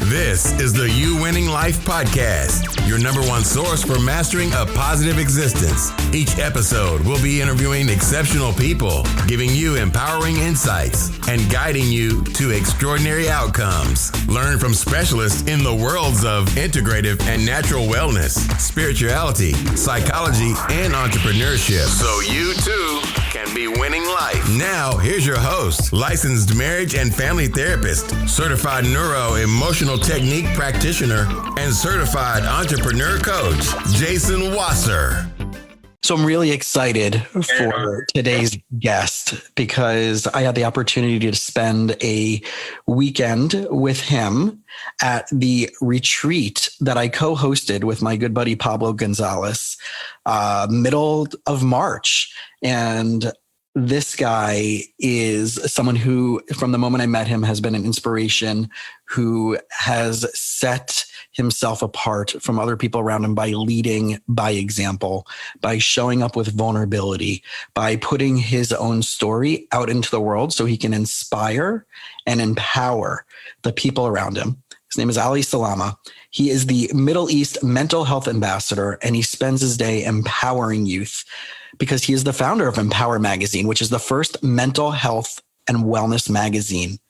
This is the You Winning Life Podcast, your number one source for mastering a positive existence. Each episode, we'll be interviewing exceptional people, giving you empowering insights, and guiding you to extraordinary outcomes. Learn from specialists in the worlds of integrative and natural wellness, spirituality, psychology, and entrepreneurship, so you too can be winning life. Now, here's your host, licensed marriage and family therapist, certified neuro-emotional technique practitioner, and certified entrepreneur coach, Jason Wasser. So I'm really excited for today's guest because I had the opportunity to spend a weekend with him at the retreat that I co-hosted with my good buddy Pablo Gonzalez, middle of March. And this guy is someone who, from the moment I met him, has been an inspiration, who has set himself apart from other people around him by leading by example, by showing up with vulnerability, by putting his own story out into the world so he can inspire and empower the people around him. His name is Ali Salama. He is the Middle East mental health ambassador, and he spends his day empowering youth because he is the founder of Empower Magazine, which is the first mental health and wellness magazine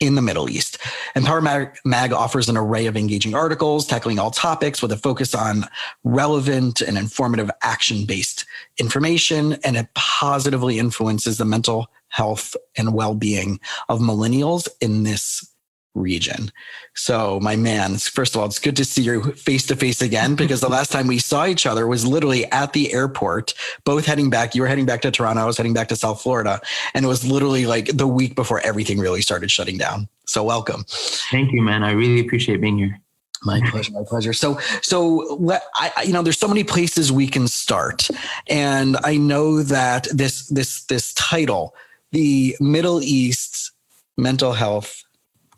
in the Middle East. Empower Mag offers an array of engaging articles tackling all topics with a focus on relevant and informative action-based information, and it positively influences the mental health and well-being of millennials in this region. So my man, first of all, it's good to see you face to face again, because the last time we saw each other was literally at the airport, both heading back. You were heading back to Toronto. I was heading back to South Florida. And it was literally like the week before everything really started shutting down. So welcome. Thank you, man. I really appreciate being here. My pleasure. My pleasure. So there's so many places we can start. And I know that this title, the Middle East mental health,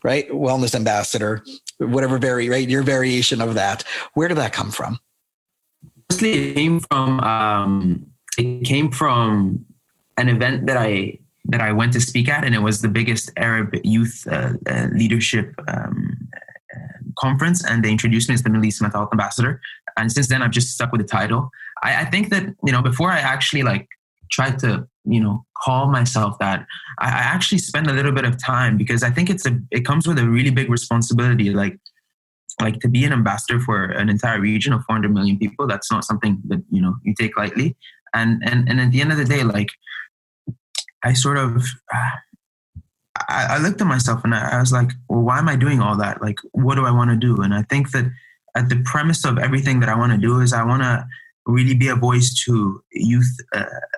right? Wellness ambassador, whatever your variation of that. Where did that come from? Honestly, it came from an event that I went to speak at, and it was the biggest Arab youth leadership conference, and they introduced me as the Middle East mental health ambassador. And since then, I've just stuck with the title. I think that, before I actually tried to, call myself that, I actually spend a little bit of time, because I think it comes with a really big responsibility, like to be an ambassador for an entire region of 400 million people. That's not something that, you take lightly. And at the end of the day, I looked at myself and I was like, well, why am I doing all that? Like, what do I want to do? And I think that at the premise of everything that I want to do is I want to really be a voice to youth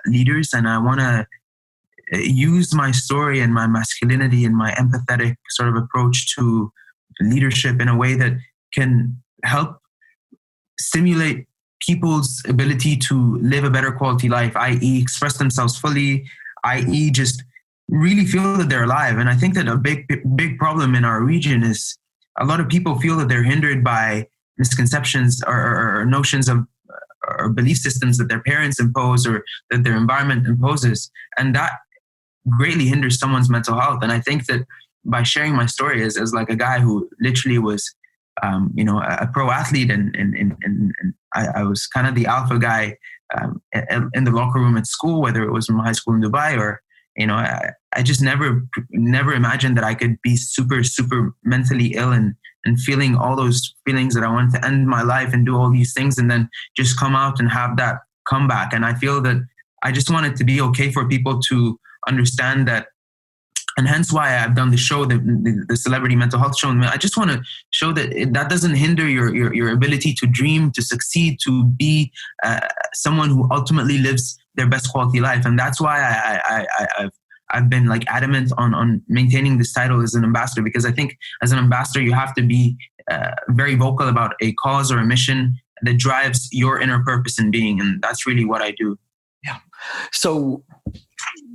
leaders. And I want to use my story and my masculinity and my empathetic sort of approach to leadership in a way that can help stimulate people's ability to live a better quality life, i.e. express themselves fully, i.e. just really feel that they're alive. And I think that a big problem in our region is a lot of people feel that they're hindered by misconceptions or notions of or belief systems that their parents impose or that their environment imposes. And that greatly hinders someone's mental health. And I think that by sharing my story as like a guy who literally was, a pro athlete and I was kind of the alpha guy in the locker room at school, whether it was from high school in Dubai or, I just never imagined that I could be super, super mentally ill and feeling all those feelings that I wanted to end my life and do all these things and then just come out and have that comeback. And I feel that I just want it to be okay for people to understand that. And hence why I've done the show, the Celebrity Mental Health Show. I just want to show that that doesn't hinder your ability to dream, to succeed, to be someone who ultimately lives their best quality life. And that's why I've been adamant on maintaining this title as an ambassador, because I think as an ambassador, you have to be very vocal about a cause or a mission that drives your inner purpose in being. And that's really what I do. Yeah. So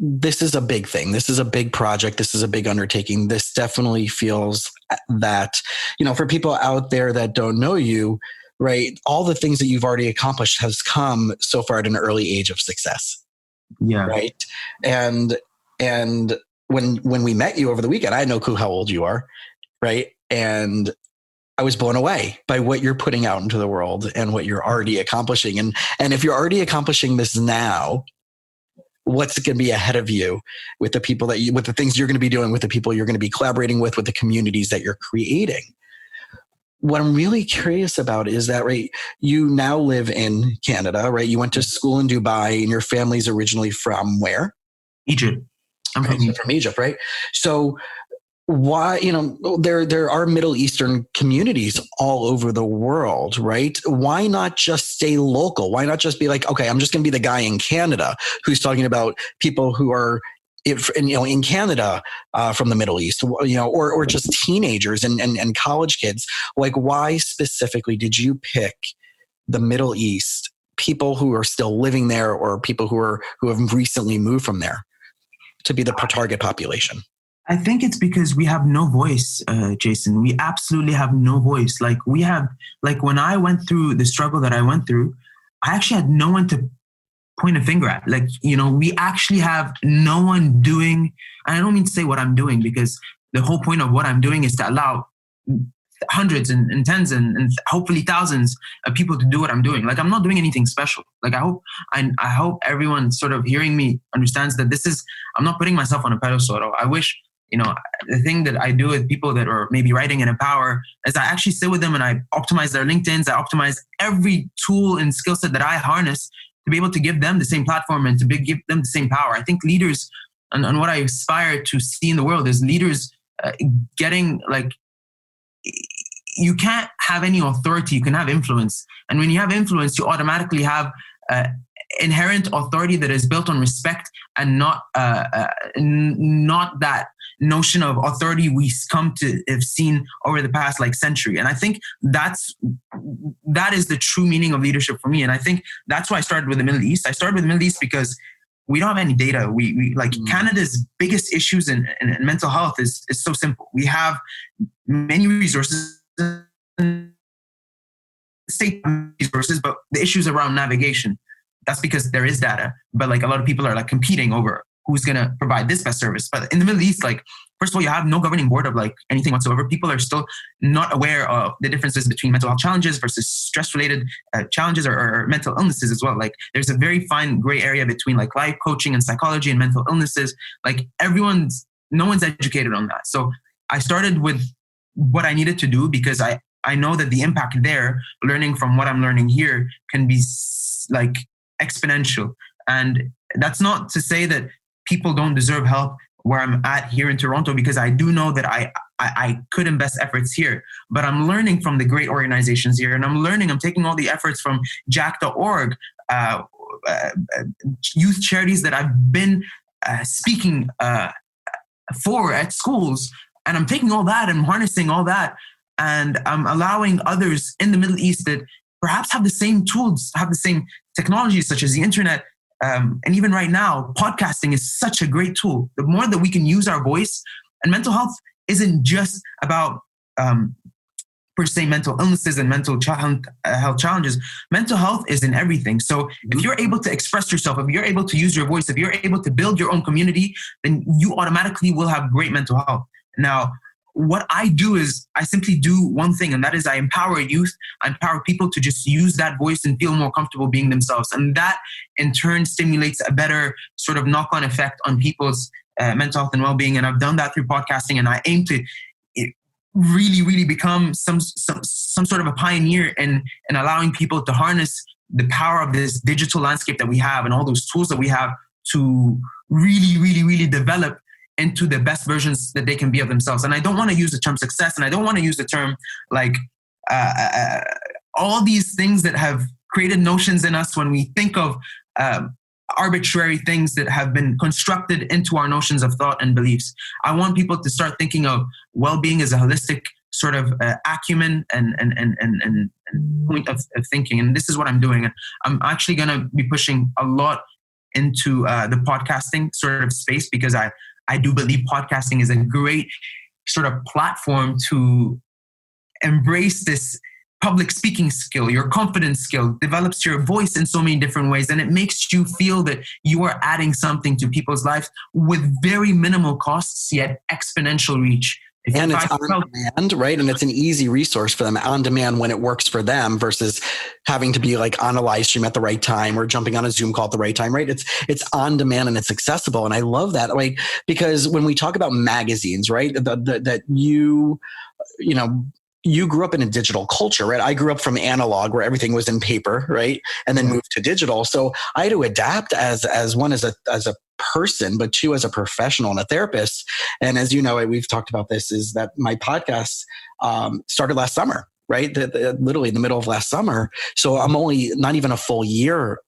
this is a big thing. This is a big project. This is a big undertaking. This definitely feels that, for people out there that don't know you, right, all the things that you've already accomplished has come so far at an early age of success. Yeah. Right. And when we met you over the weekend, I had no clue how old you are. Right. And I was blown away by what you're putting out into the world and what you're already accomplishing. And if you're already accomplishing this now, what's going to be ahead of you with the people with the things you're going to be doing, with the people you're going to be collaborating with the communities that you're creating. What I'm really curious about is that, right, you now live in Canada, right? You went to school in Dubai and your family's originally from where? Egypt. I'm from Egypt, right? So why, there are Middle Eastern communities all over the world, right? Why not just stay local? Why not just be like, okay, I'm just going to be the guy in Canada who's talking about people who are in Canada from the Middle East, or just teenagers and college kids. Like, why specifically did you pick the Middle East, people who are still living there or people who have recently moved from there to be the target population? I think it's because we have no voice, Jason. We absolutely have no voice. When I went through the struggle that I went through, I actually had no one to point a finger at. We actually have no one doing, and I don't mean to say what I'm doing, because the whole point of what I'm doing is to allow hundreds and tens and hopefully thousands of people to do what I'm doing. I'm not doing anything special. I hope everyone sort of hearing me understands that I'm not putting myself on a pedestal. I wish, the thing that I do with people that are maybe writing in EMPWR is I actually sit with them and I optimize their LinkedIns. I optimize every tool and skill set that I harness to be able to give them the same platform and to give them the same power. I think leaders, and what I aspire to see in the world is leaders getting you can't have any authority, you can have influence. And when you have influence, you automatically have inherent authority that is built on respect and not that notion of authority we come to have seen over the past century. And I think that is the true meaning of leadership for me. And I think that's why I started with the Middle East. I started with the Middle East because we don't have any data. We Canada's biggest issues in mental health is so simple. We have many resources, state resources, but the issues around navigation. That's because there is data, but a lot of people are competing over who's going to provide this best service. But in the Middle East, first of all, you have no governing board of anything whatsoever. People are still not aware of the differences between mental health challenges versus stress-related challenges or mental illnesses as well. There's a very fine gray area between life coaching and psychology and mental illnesses. No one's educated on that. So I started with what I needed to do because I know that the impact there, learning from what I'm learning here, can be exponential. And that's not to say that people don't deserve help where I'm at here in Toronto, because I do know that I could invest efforts here, but I'm learning from the great organizations here, and I'm taking all the efforts from jack.org, youth charities that I've been speaking for at schools, and I'm taking all that and harnessing all that, and I'm allowing others in the Middle East that perhaps have the same tools, have the same technologies such as the internet. And even right now, podcasting is such a great tool. The more that we can use our voice, and mental health isn't just about per se mental illnesses and mental health challenges. Mental health is in everything. So if you're able to express yourself, if you're able to use your voice, if you're able to build your own community, then you automatically will have great mental health. Now, what I do is I simply do one thing, and that is I empower youth. I empower people to just use that voice and feel more comfortable being themselves. And that in turn stimulates a better sort of knock-on effect on people's mental health and well-being. And I've done that through podcasting, and I aim to really, really become some sort of a pioneer in allowing people to harness the power of this digital landscape that we have and all those tools that we have to really, really, really develop into the best versions that they can be of themselves. And I don't want to use the term success, and I don't want to use the term all these things that have created notions in us when we think of arbitrary things that have been constructed into our notions of thought and beliefs. I want people to start thinking of well-being as a holistic sort of acumen and point of thinking. And this is what I'm doing. And I'm actually going to be pushing a lot into the podcasting sort of space, because I do believe podcasting is a great sort of platform to embrace this public speaking skill, your confidence skill, develops your voice in so many different ways. And it makes you feel that you are adding something to people's lives with very minimal costs, yet exponential reach. And it's on demand, right? And it's an easy resource for them on demand when it works for them versus having to be like on a live stream at the right time or jumping on a Zoom call at the right time, right? It's on demand and it's accessible. And I love that, right? Because when we talk about magazines, right, that you grew up in a digital culture, right? I grew up from analog where everything was in paper, right? And then moved to digital. So I had to adapt as one, as a person, but two, as a professional and a therapist. And as you know, we've talked about this, is that my podcast started last summer, right? Literally in the middle of last summer. So I'm only not even a full year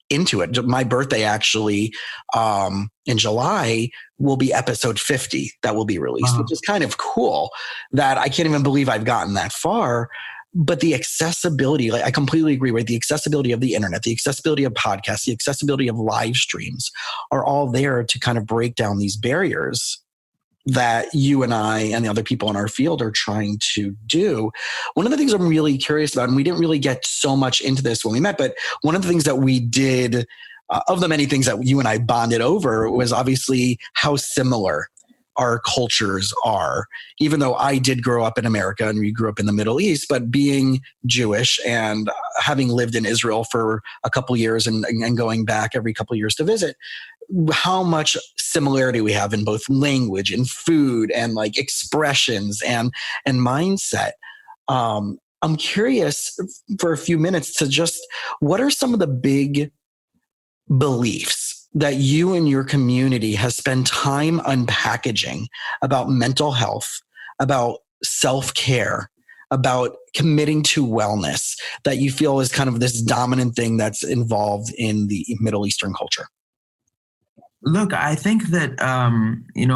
into it. My birthday actually in July will be episode 50 that will be released, which is kind of cool that I can't even believe I've gotten that far. But the accessibility, like I completely agree, right? The accessibility of the internet, the accessibility of podcasts, the accessibility of live streams are all there to kind of break down these barriers that you and I and the other people in our field are trying to do. One of the things I'm really curious about, and we didn't really get so much into this when we met, but one of the things that we did, of the many things that you and I bonded over, was obviously how similar our cultures are, even though I did grow up in America and we grew up in the Middle East, but being Jewish and having lived in Israel for a couple of years and going back every couple of years to visit, how much similarity we have in both language and food and like expressions and mindset. I'm curious for a few minutes to just, what are some of the big beliefs that you and your community has spent time unpackaging about mental health, about self-care, about committing to wellness, that you feel is kind of this dominant thing that's involved in the Middle Eastern culture? Look, I think that,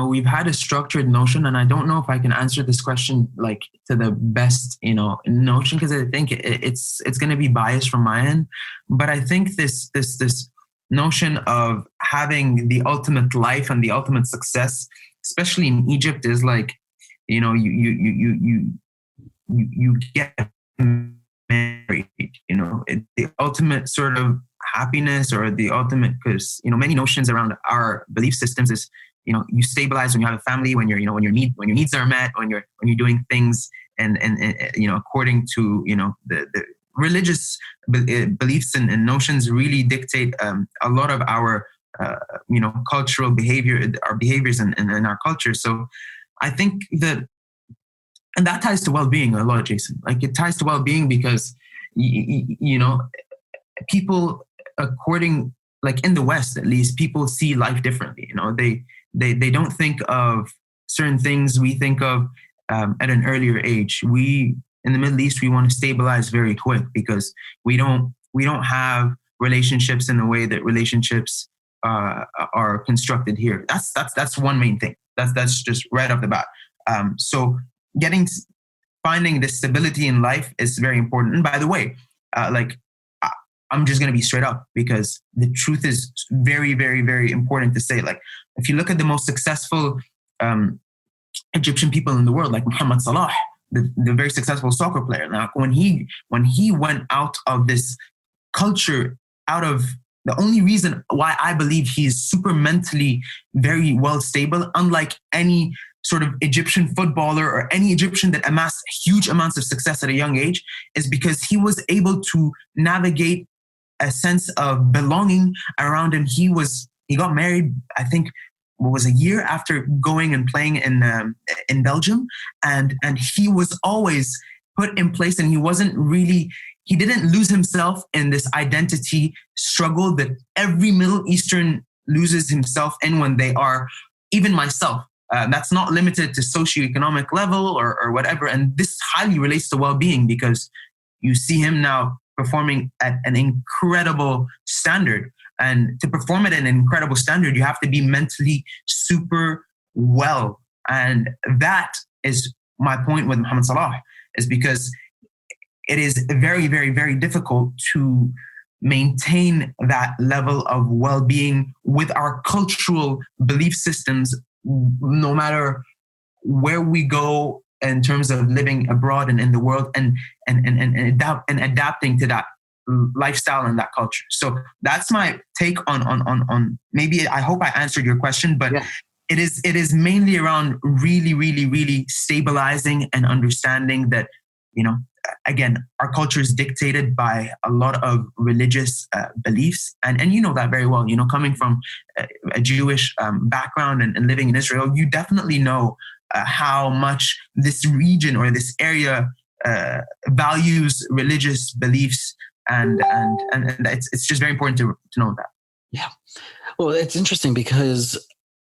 we've had a structured notion, and I don't know if I can answer this question like to the best, notion, because I think it's going to be biased from my end. But I think this notion of having the ultimate life and the ultimate success, especially in Egypt, is like, you get married, the ultimate sort of happiness, or the ultimate, because, many notions around our belief systems is, you stabilize when you have a family, when when your needs are met, when you're doing things and according to, the religious beliefs and notions really dictate a lot of our cultural behavior, our behaviors in our culture. So I think that, and that ties to well-being a lot, Jason. Like, it ties to well-being because people, according, like in the West at least, people see life differently. They don't think of certain things we think of at an earlier age. In the Middle East, we want to stabilize very quick because we don't have relationships in the way that relationships are constructed here. That's one main thing. That's just right off the bat. So finding the stability in life is very important. And by the way, I'm just going to be straight up, because the truth is very, very, very important to say. Like, if you look at the most successful Egyptian people in the world, like Muhammad Salah, the very successful soccer player. Now, when he went out of this culture, out of the only reason why I believe he's super mentally very well stable, unlike any sort of Egyptian footballer or any Egyptian that amassed huge amounts of success at a young age, is because he was able to navigate a sense of belonging around him. He got married, I think, was a year after going and playing in Belgium, and he was always put in place, and he didn't lose himself in this identity struggle that every Middle Eastern loses himself in when they are, even myself. That's not limited to socioeconomic level or whatever, and this highly relates to well-being, because you see him now performing at an incredible standard. And to perform at an incredible standard, you have to be mentally super well. And that is my point with Muhammad Salah, is because it is very, very, very difficult to maintain that level of well-being with our cultural belief systems, no matter where we go in terms of living abroad and in the world, and adapting to that lifestyle and that culture. So that's my take on maybe, I hope I answered your question, but it is mainly around really, really, really stabilizing and understanding that, again, our culture is dictated by a lot of religious beliefs. And you know that very well, coming from a Jewish background and living in Israel, you definitely know how much this region or this area values religious beliefs. And it's just very important to know that. Yeah. Well, it's interesting because,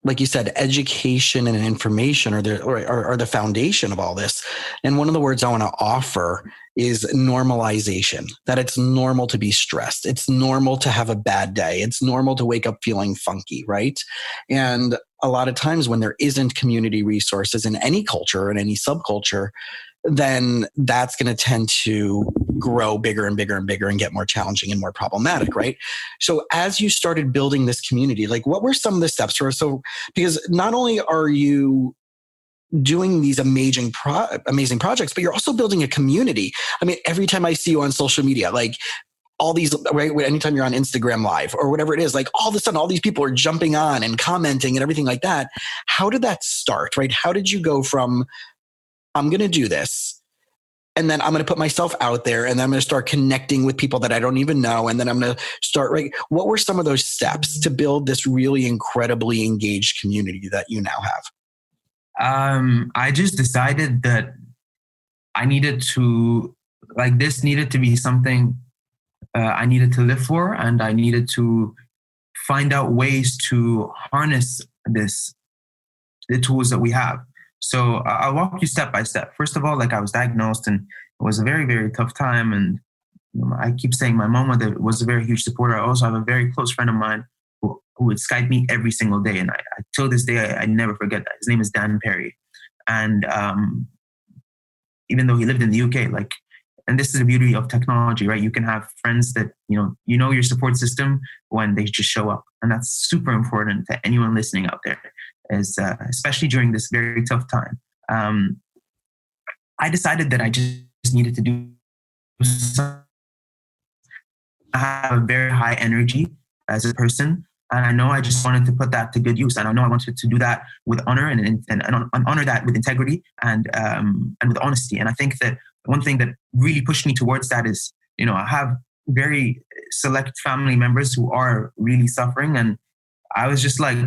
like you said, education and information are the foundation of all this. And one of the words I want to offer is normalization, that it's normal to be stressed. It's normal to have a bad day. It's normal to wake up feeling funky, right? And a lot of times when there isn't community resources in any culture or in any subculture, then that's going to tend to grow bigger and bigger and bigger and get more challenging and more problematic, right? So as you started building this community, like what were some of the steps? Because not only are you doing these amazing projects, but you're also building a community. I mean, every time I see you on social media, like all these, right? Anytime you're on Instagram Live or whatever it is, like all of a sudden, all these people are jumping on and commenting and everything like that. How did that start, right? How did you go from, I'm going to do this, and then I'm going to put myself out there, and then I'm going to start connecting with people that I don't even know, and then I'm going to start, right? What were some of those steps to build this really incredibly engaged community that you now have? I just decided that I needed to, this needed to be something I needed to live for, and I needed to find out ways to harness the tools that we have. So I'll walk you step by step. First of all, I was diagnosed, and it was a very, very tough time. And I keep saying my mom was a very huge supporter. I also have a very close friend of mine who would Skype me every single day. And till this day, I never forget that. His name is Dan Perry. And even though he lived in the UK, and this is the beauty of technology, right? You can have friends that, you know your support system when they just show up. And that's super important to anyone listening out there, especially during this very tough time. I decided that I just needed to do something. I have a very high energy as a person, and I know I just wanted to put that to good use. And I know I wanted to do that with honor and honor that with integrity and with honesty. And I think that one thing that really pushed me towards that is, I have very select family members who are really suffering. And I was just like,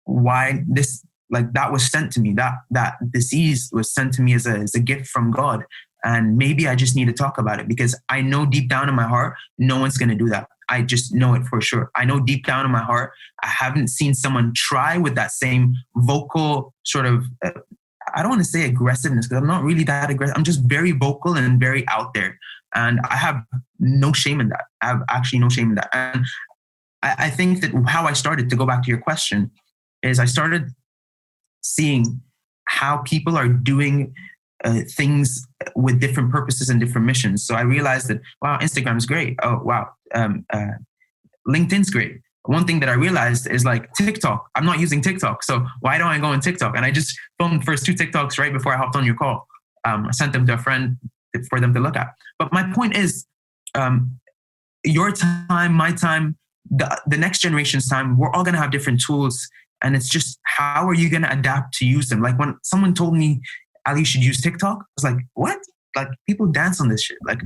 why this, that was sent to me, that disease was sent to me as a gift from God. And maybe I just need to talk about it, because I know deep down in my heart, no one's going to do that. I just know it for sure. I know deep down in my heart, I haven't seen someone try with that same vocal sort of, I don't want to say aggressiveness, because I'm not really that aggressive. I'm just very vocal and very out there. And I have no shame in that. I have actually no shame in that. And I think that how I started, to go back to your question, is I started seeing how people are doing things with different purposes and different missions. So I realized that, wow, Instagram's great. Oh, wow. LinkedIn's great. One thing that I realized is TikTok. I'm not using TikTok. So why don't I go on TikTok? And I just filmed the first 2 TikToks right before I hopped on your call. I sent them to a friend for them to look at. But my point is, your time, my time, the next generation's time, we're all going to have different tools. And it's just, how are you going to adapt to use them? When someone told me, Ali, you should use TikTok, I was like, what? People dance on this shit. Right.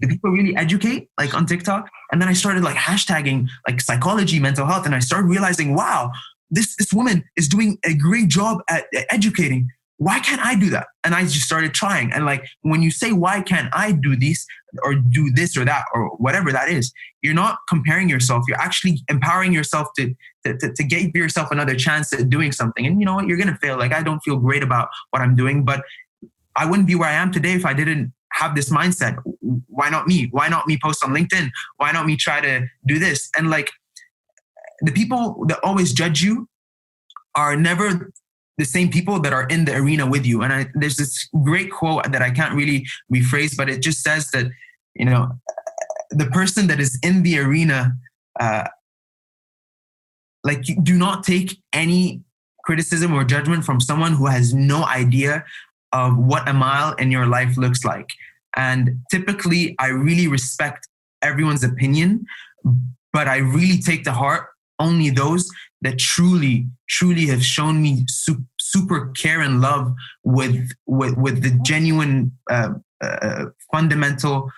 Do people really educate on TikTok? And then I started hashtagging psychology, mental health. And I started realizing, wow, this woman is doing a great job at educating. Why can't I do that? And I just started trying. And when you say, why can't I do this or do this or that or whatever that is, you're not comparing yourself. You're actually empowering yourself to give yourself another chance at doing something. And you know what? You're going to fail. I don't feel great about what I'm doing, but I wouldn't be where I am today if I didn't have this mindset. Why not me? Why not me post on LinkedIn? Why not me try to do this? And the people that always judge you are never the same people that are in the arena with you. And there's this great quote that I can't really rephrase, but it just says that, the person that is in the arena, you do not take any criticism or judgment from someone who has no idea of what a mile in your life looks like. And typically, I really respect everyone's opinion, but I really take to heart only those that truly have shown me super care and love with the genuine fundamental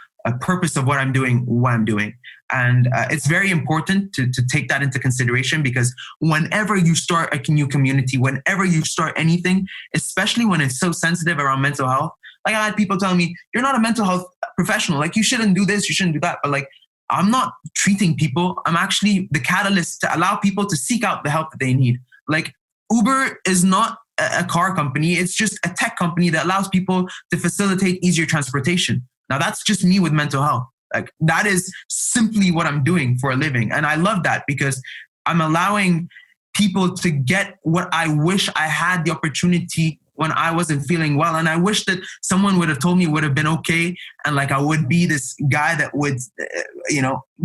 purpose of what I'm doing. And it's very important to take that into consideration, because whenever you start a new community, whenever you start anything, especially when it's so sensitive around mental health, like I had people telling me, you're not a mental health professional. Like, you shouldn't do this, you shouldn't do that. But like, I'm not treating people. I'm actually the catalyst to allow people to seek out the help that they need. Like, Uber is not a car company. It's just a tech company that allows people to facilitate easier transportation. Now, that's just me with mental health. Like, that is simply what I'm doing for a living. And I love that, because I'm allowing people to get what I wish I had the opportunity when I wasn't feeling well. And I wish that someone would have told me it would have been okay. And like, I would be this guy that would,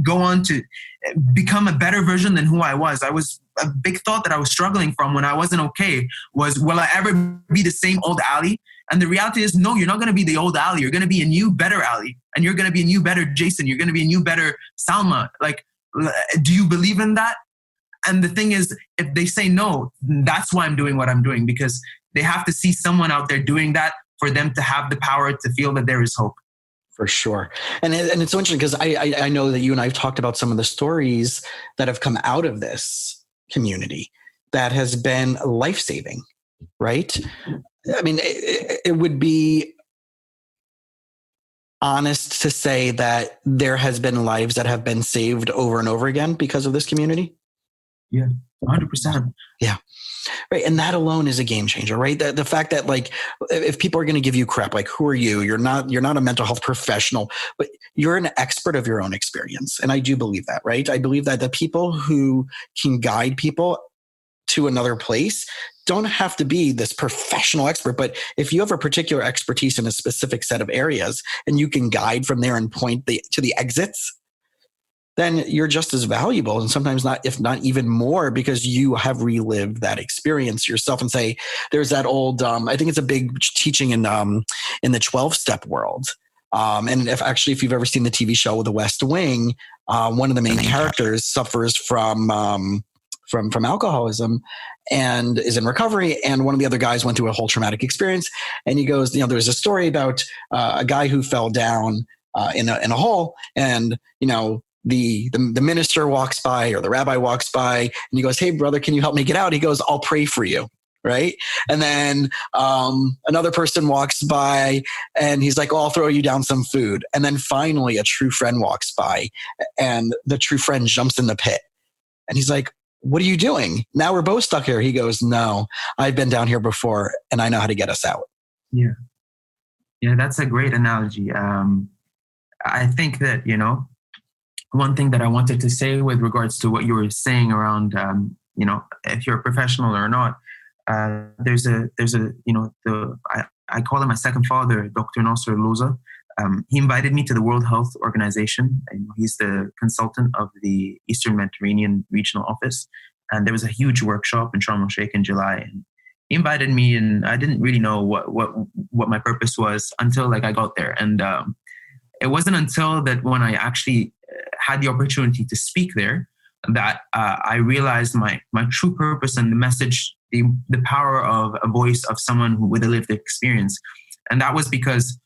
go on to become a better version than who I was. A big thought that I was struggling from when I wasn't okay was, will I ever be the same old Ally? And the reality is, no, you're not going to be the old Ally. You're going to be a new, better Ally. And you're going to be a new, better Jason. You're going to be a new, better Salma. Like, do you believe in that? And the thing is, if they say no, that's why I'm doing what I'm doing, because they have to see someone out there doing that for them to have the power to feel that there is hope. For sure. And it's so interesting, because I know that you and I have talked about some of the stories that have come out of this community that has been life-saving, right? I mean, it would be honest to say that there has been lives that have been saved over and over again because of this community. Yeah, 100%. Yeah. Right. And that alone is a game changer, right? The fact that, like, if people are going to give you crap, like, who are you? You're not a mental health professional, but you're an expert of your own experience. And I do believe that, right? I believe that the people who can guide people to another place don't have to be this professional expert. But if you have a particular expertise in a specific set of areas and you can guide from there and point to the exits, then you're just as valuable, and sometimes not, if not even more, because you have relived that experience yourself. And say, there's that old, I think it's a big teaching in the 12-step world. And if you've ever seen the TV show The West Wing, one of the main characters suffers from alcoholism and is in recovery. And one of the other guys went through a whole traumatic experience. And he goes, there's a story about a guy who fell down in a hole, and, the minister walks by, or the rabbi walks by, and he goes, "Hey brother, can you help me get out?" He goes, "I'll pray for you." Right. And then another person walks by and he's like, "Oh, I'll throw you down some food." And then finally a true friend walks by, and the true friend jumps in the pit. And he's like, "What are you doing? Now we're both stuck here." He goes, "No, I've been down here before and I know how to get us out." Yeah. Yeah, that's a great analogy. I think that, one thing that I wanted to say with regards to what you were saying around, if you're a professional or not, there's a I call him my second father, Dr. Nasser Loza. He invited me to the World Health Organization. He's the consultant of the Eastern Mediterranean Regional Office. And there was a huge workshop in Sharm el-Sheikh in July. And he invited me, and I didn't really know what my purpose was until I got there. And it wasn't until that when I actually had the opportunity to speak there that I realized my true purpose and the message, the power of a voice of someone with a lived experience. And that was because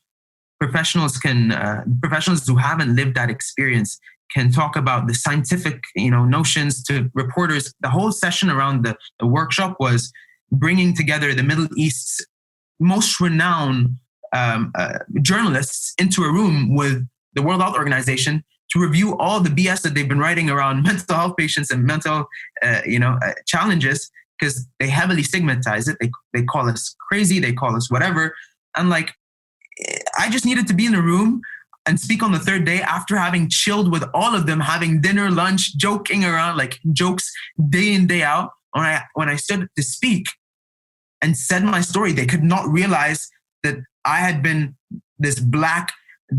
professionals who haven't lived that experience can talk about the scientific, notions to reporters. The whole session around the workshop was bringing together the Middle East's most renowned journalists into a room with the World Health Organization to review all the BS that they've been writing around mental health patients and mental, challenges, because they heavily stigmatize it. They call us crazy. They call us whatever. And I just needed to be in a room and speak on the third day after having chilled with all of them, having dinner, lunch, joking around, jokes day in, day out. When I stood to speak and said my story, they could not realize that I had been this black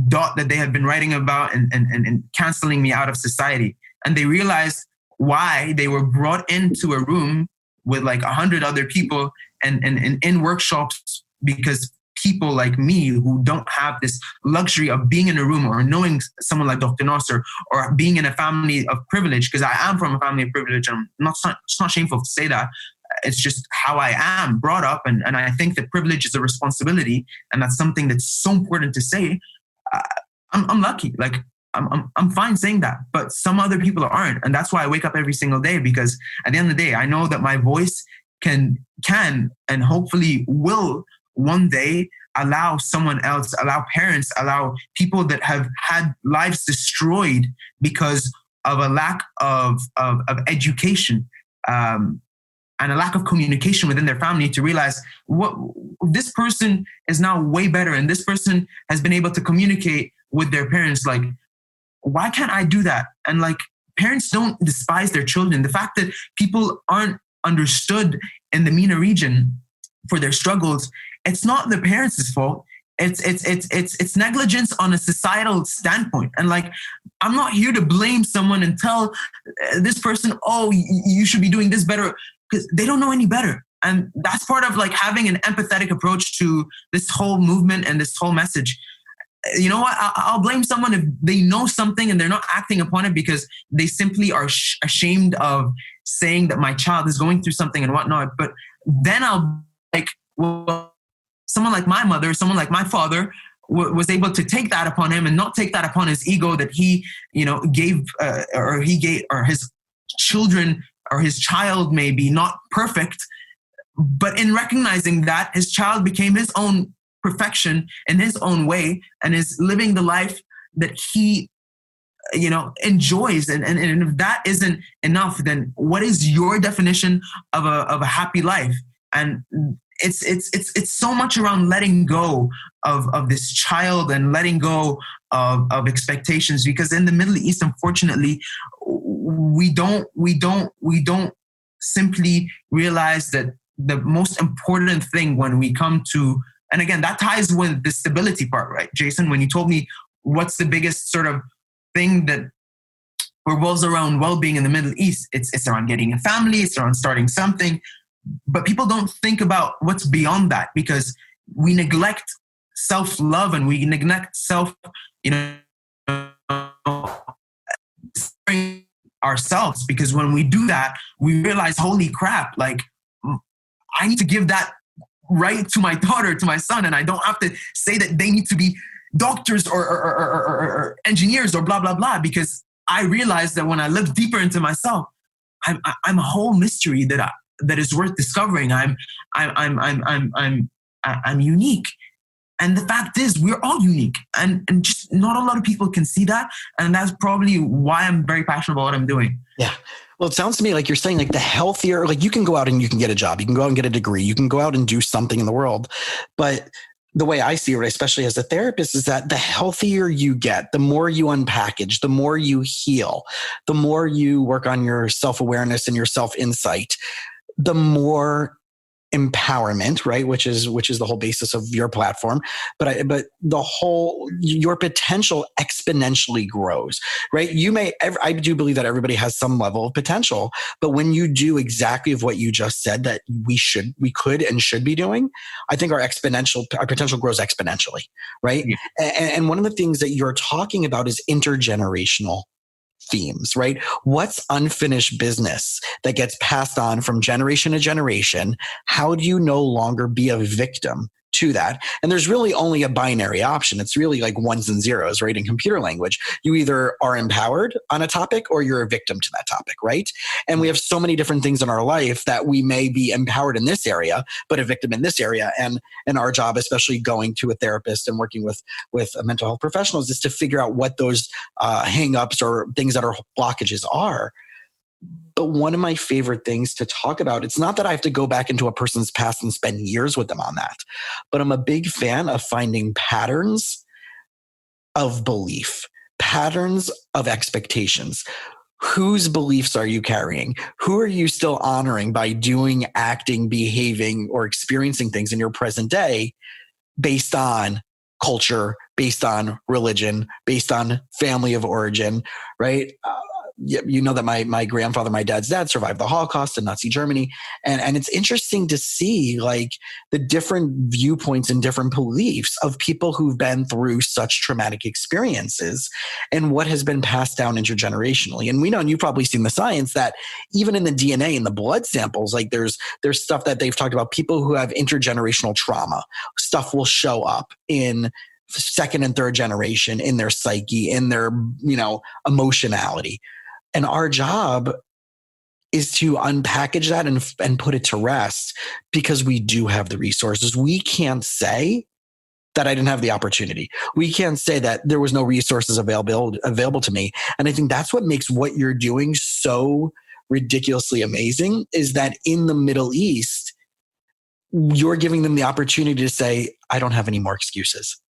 dot that they had been writing about and canceling me out of society. And they realized why they were brought into a room with 100 other people and in workshops, because people like me who don't have this luxury of being in a room or knowing someone like Dr. Nasser or being in a family of privilege, because I am from a family of privilege, and it's not shameful to say that. It's just how I am brought up. And I think that privilege is a responsibility. And that's something that's so important to say. I'm lucky. Like, I'm fine saying that, but some other people aren't. And that's why I wake up every single day, because at the end of the day, I know that my voice can and hopefully will one day allow someone else, allow parents, allow people that have had lives destroyed because of a lack of education and a lack of communication within their family, to realize what this person is now way better, and this person has been able to communicate with their parents. Like, why can't I do that? And like, parents don't despise their children. The fact that people aren't understood in the MENA region for their struggles, it's not the parents' fault. It's negligence on a societal standpoint. And like, I'm not here to blame someone and tell this person, oh, you should be doing this better, because they don't know any better. And that's part of like having an empathetic approach to this whole movement and this whole message. You know what? I'll blame someone if they know something and they're not acting upon it because they simply are ashamed of saying that my child is going through something and whatnot. But then I'll like, well, someone like my mother, someone like my father was able to take that upon him and not take that upon his ego that he, gave or his children or his child may be not perfect. But in recognizing that, his child became his own perfection in his own way and is living the life that he enjoys. And if that isn't enough, then what is your definition of a happy life? And it's so much around letting go of this child and letting go of expectations, because in the Middle East, unfortunately, we don't simply realize that the most important thing when we come to, and again, that ties with the stability part, right, Jason? When you told me what's the biggest sort of thing that revolves around well-being in the Middle East, it's around getting a family, it's around starting something. But people don't think about what's beyond that, because we neglect self-love and we neglect ourselves, because when we do that, we realize, holy crap, like I need to give that right to my daughter, to my son, and I don't have to say that they need to be doctors or engineers or blah, blah, blah, because I realize that when I look deeper into myself, I'm a whole mystery that is worth discovering. I'm unique. And the fact is, we're all unique, and just not a lot of people can see that. And that's probably why I'm very passionate about what I'm doing. Yeah. Well, it sounds to me like you're saying, like, the healthier, like, you can go out and you can get a job, you can go out and get a degree, you can go out and do something in the world. But the way I see it, especially as a therapist, is that the healthier you get, the more you unpackage, the more you heal, the more you work on your self-awareness and your self-insight, the more empowerment, right? Which is the whole basis of your platform. But your potential exponentially grows, right? I do believe that everybody has some level of potential, but when you do exactly of what you just said that we could and should be doing, I think our potential grows exponentially, right? Yeah. And one of the things that you're talking about is intergenerational themes, right? What's unfinished business that gets passed on from generation to generation? How do you no longer be a victim to that? And there's really only a binary option. It's really like ones and zeros, right? In computer language, you either are empowered on a topic or you're a victim to that topic, right? And we have so many different things in our life that we may be empowered in this area, but a victim in this area. And our job, especially going to a therapist and working with mental health professionals, is to figure out what those hang-ups or things that are blockages are. But one of my favorite things to talk about, it's not that I have to go back into a person's past and spend years with them on that, but I'm a big fan of finding patterns of belief, patterns of expectations. Whose beliefs are you carrying? Who are you still honoring by doing, acting, behaving, or experiencing things in your present day based on culture, based on religion, based on family of origin, right? you know that my grandfather, my dad's dad, survived the Holocaust in Nazi Germany. And it's interesting to see like the different viewpoints and different beliefs of people who've been through such traumatic experiences and what has been passed down intergenerationally. And we know, and you've probably seen the science, that even in the DNA and the blood samples, like there's stuff that they've talked about. People who have intergenerational trauma, stuff will show up in second and third generation, in their psyche, in their, emotionality. And our job is to unpackage that and put it to rest, because we do have the resources. We can't say that I didn't have the opportunity. We can't say that there was no resources available to me. And I think that's what makes what you're doing so ridiculously amazing, is that in the Middle East, you're giving them the opportunity to say, I don't have any more excuses.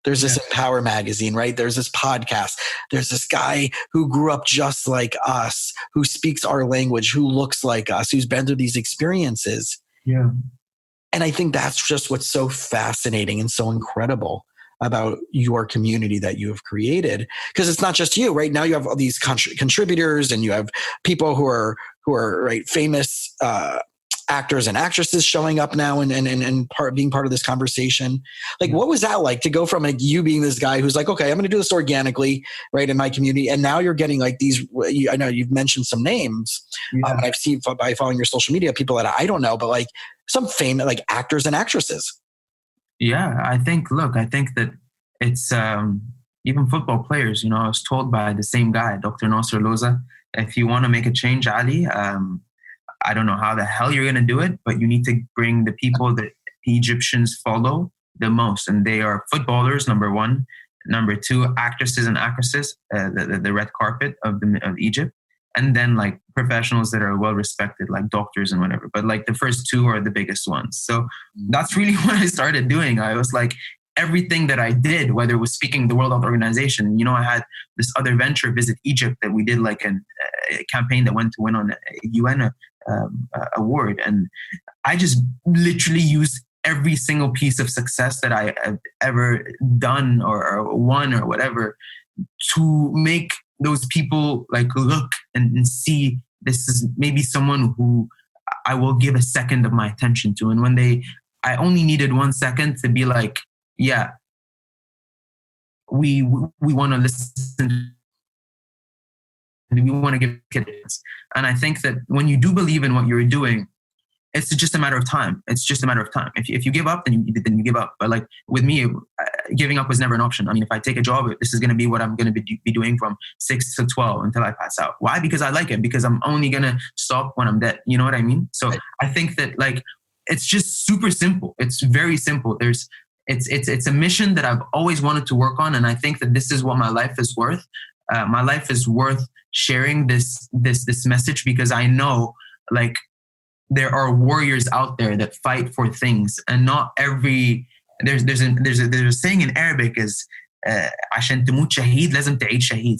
There's this Empower magazine, right? There's this podcast. There's this guy who grew up just like us, who speaks our language, who looks like us, who's been through these experiences. Yeah. And I think that's just what's so fascinating and so incredible about your community that you have created. Because it's not just you, right? Now you have all these contributors, and you have people who are right, famous actors and actresses showing up now and being part of this conversation. Like, what was that like to go from like you being this guy who's like, okay, I'm going to do this organically, right, in my community, and now you're getting like these. I know you've mentioned some names, and I've seen by following your social media people that I don't know, but like some famous like actors and actresses. Yeah, I think that it's even football players. I was told by the same guy, Dr. Nasser Loza, if you want to make a change, Ali, I don't know how the hell you're going to do it, but you need to bring the people that Egyptians follow the most. And they are footballers, number one. Number two, actresses and actresses, the red carpet of Egypt. And then like professionals that are well respected, like doctors and whatever. But like the first two are the biggest ones. So that's really what I started doing. I was like, everything that I did, whether it was speaking the World Health Organization, I had this other venture, Visit Egypt, that we did like a campaign that went to win on a UN award. And I just literally used every single piece of success that I have ever done or won or whatever to make those people like look and see this is maybe someone who I will give a second of my attention to. And I only needed 1 second to be like, yeah, we want to listen. We want to give kids. And I think that when you do believe in what you're doing, it's just a matter of time. It's just a matter of time. If you give up, then you give up. But like with me, giving up was never an option. I mean, if I take a job, this is going to be what I'm going to be doing from 6 to 12 until I pass out. Why? Because I like it. Because I'm only going to stop when I'm dead. You know what I mean? So I think that like it's just super simple. It's very simple. It's a mission that I've always wanted to work on, and I think that this is what my life is worth. My life is worth sharing this message, because I know like there are warriors out there that fight for things, and not every there's a saying in Arabic is عشان تموت شهيد لازم تعيد شهيد.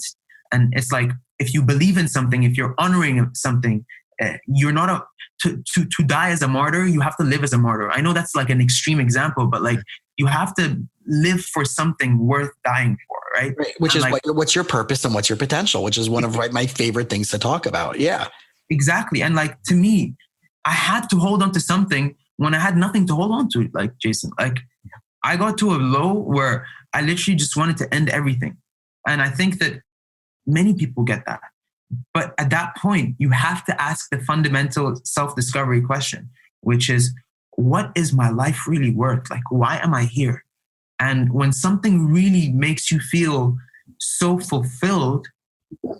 And it's like, if you believe in something, if you're honoring something, you're not to die as a martyr, you have to live as a martyr. I know that's like an extreme example, but like you have to live for something worth dying for, right? Which and is like, what's your purpose and what's your potential, which is one of my favorite things to talk about. Yeah, exactly. And like, to me, I had to hold on to something when I had nothing to hold on to, like Jason. Like I got to a low where I literally just wanted to end everything. And I think that many people get that. But at that point, you have to ask the fundamental self-discovery question, which is, what is my life really worth? Like, why am I here? And when something really makes you feel so fulfilled,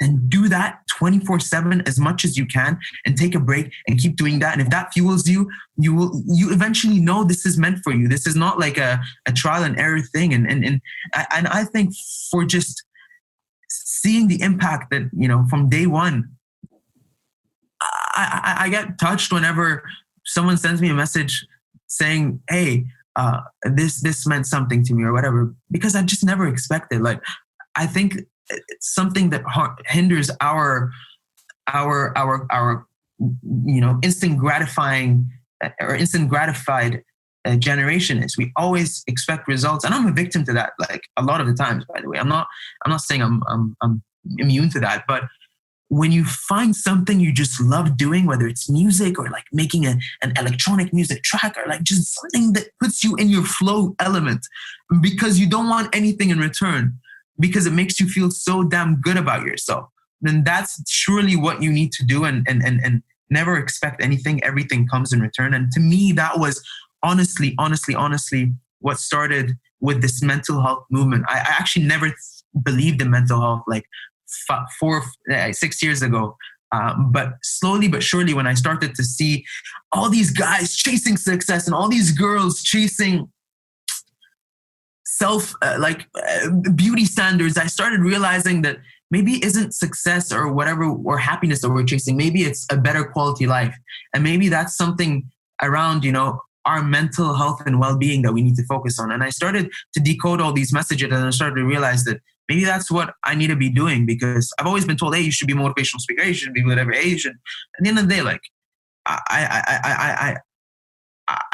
and do that 24/7 as much as you can, and take a break and keep doing that. And if that fuels you, you eventually know this is meant for you. This is not like a trial and error thing. And I think for just seeing the impact that, from day one, I get touched whenever someone sends me a message saying, hey, this meant something to me or whatever, because I just never expected. Like, I think it's something that hinders our instant gratified generation is we always expect results. And I'm a victim to that, like a lot of the times, by the way. I'm not saying I'm immune to that, but when you find something you just love doing, whether it's music or like making an electronic music track or like just something that puts you in your flow element because you don't want anything in return, because it makes you feel so damn good about yourself, then that's surely what you need to do, and never expect anything. Everything comes in return. And to me, that was honestly what started with this mental health movement. I actually never believed in mental health like 6 years ago. But slowly but surely, when I started to see all these guys chasing success and all these girls chasing beauty standards, I started realizing that maybe it isn't success or whatever or happiness that we're chasing. Maybe it's a better quality life. And maybe that's something around, our mental health and well-being that we need to focus on. And I started to decode all these messages, and I started to realize that maybe that's what I need to be doing, because I've always been told, hey, you should be a motivational speaker, you should be whatever, hey, you should. At the end of the day, like, I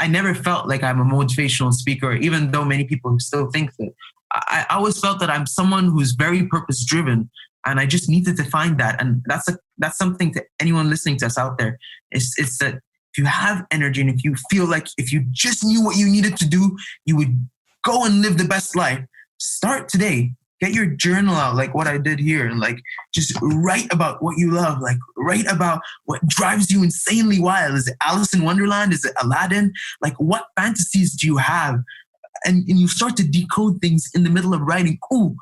never felt like I'm a motivational speaker, even though many people still think that. I always felt that I'm someone who's very purpose-driven, and I just needed to find that. And that's something to anyone listening to us out there. It's that if you have energy and if you feel like if you just knew what you needed to do, you would go and live the best life. Start today. Get your journal out, like what I did here, and like just write about what you love. Like write about what drives you insanely wild. Is it Alice in Wonderland? Is it Aladdin? Like what fantasies do you have? And you start to decode things in the middle of writing. Oh,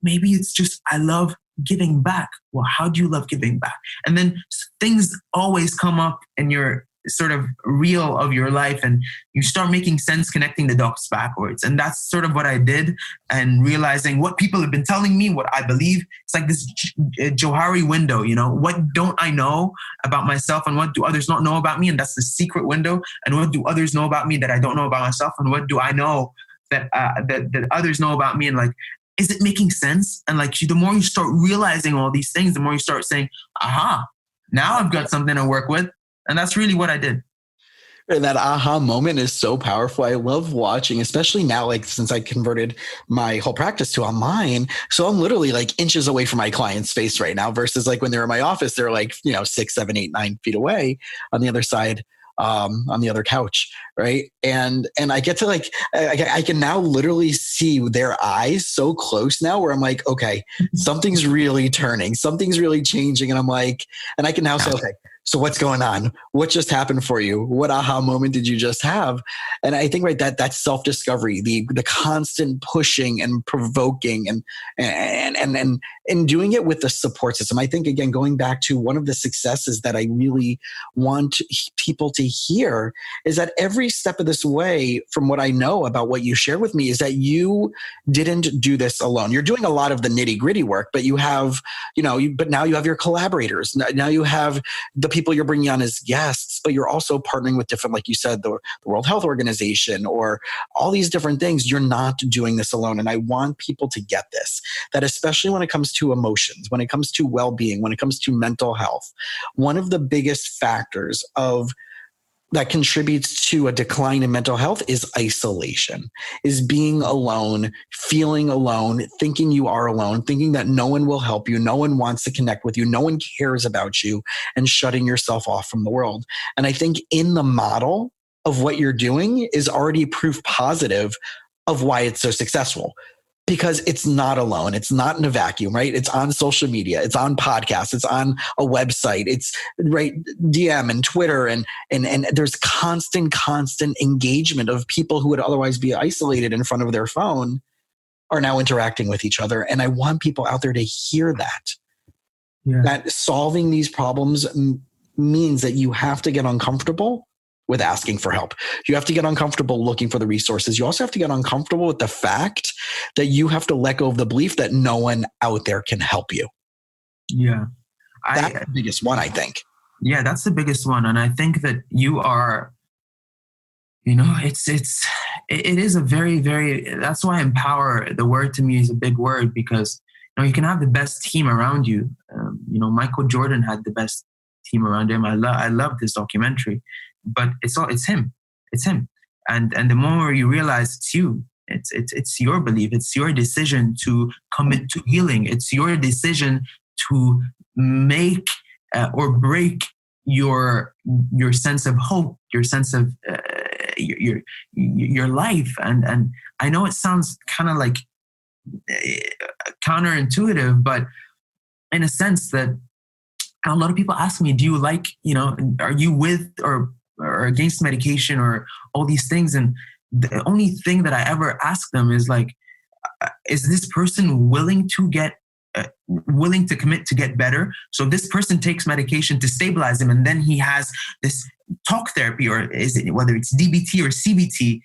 maybe it's just I love giving back. Well, how do you love giving back? And then things always come up in your sort of reel of your life, and you start making sense, connecting the dots backwards. And that's sort of what I did, and realizing what people have been telling me, what I believe. It's like this Johari window, what don't I know about myself, and what do others not know about me? And that's the secret window. And what do others know about me that I don't know about myself? And what do I know that others know about me? And like, is it making sense? And like, the more you start realizing all these things, the more you start saying, aha, now I've got something to work with. And that's really what I did. And that aha moment is so powerful. I love watching, especially now, like since I converted my whole practice to online. So I'm literally like inches away from my client's face right now versus like when they're in my office, they're like, 6, 7, 8, 9 feet away on the other side, on the other couch. Right. And I get to like, I can now literally see their eyes so close now where I'm like, okay, something's really turning, something's really changing. And I'm like, and I can now say, okay, so what's going on? What just happened for you? What aha moment did you just have? And I think, right, that's self-discovery, the constant pushing and provoking and doing it with the support system. I think, again, going back to one of the successes that I really want people to hear is that every step of this way, from what I know about what you shared with me, is that you didn't do this alone. You're doing a lot of the nitty-gritty work, but you have, but now you have your collaborators. Now you have the people you're bringing on as guests, but you're also partnering with different, like you said, the World Health Organization or all these different things. You're not doing this alone. And I want people to get this, that especially when it comes to emotions, when it comes to well-being, when it comes to mental health, one of the biggest factors that contributes to a decline in mental health is isolation, is being alone, feeling alone, thinking you are alone, thinking that no one will help you, no one wants to connect with you, no one cares about you, and shutting yourself off from the world. And I think in the model of what you're doing is already proof positive of why it's so successful. Because it's not alone. It's not in a vacuum, right? It's on social media. It's on podcasts. It's on a website. It's right DM and Twitter. And there's constant engagement of people who would otherwise be isolated in front of their phone are now interacting with each other. And I want people out there to hear that. Yeah. That solving these problems means that you have to get uncomfortable with asking for help. You have to get uncomfortable looking for the resources. You also have to get uncomfortable with the fact that you have to let go of the belief that no one out there can help you. Yeah. That's the biggest one, I think. Yeah, that's the biggest one. And I think that you are, it is a very, very, that's why empower, the word to me is a big word, because, you can have the best team around you. Michael Jordan had the best team around him. I love this documentary. But it's him. And the more you realize it's you, it's your belief, it's your decision to commit to healing. It's your decision to make or break your sense of hope, your sense of your life. And I know it sounds kind of like counterintuitive, but in a sense that a lot of people ask me, do you like, are you with or against medication or all these things? And the only thing that I ever ask them is like, is this person willing to commit to get better? So this person takes medication to stabilize him, and then he has this talk therapy, or whether it's DBT or CBT,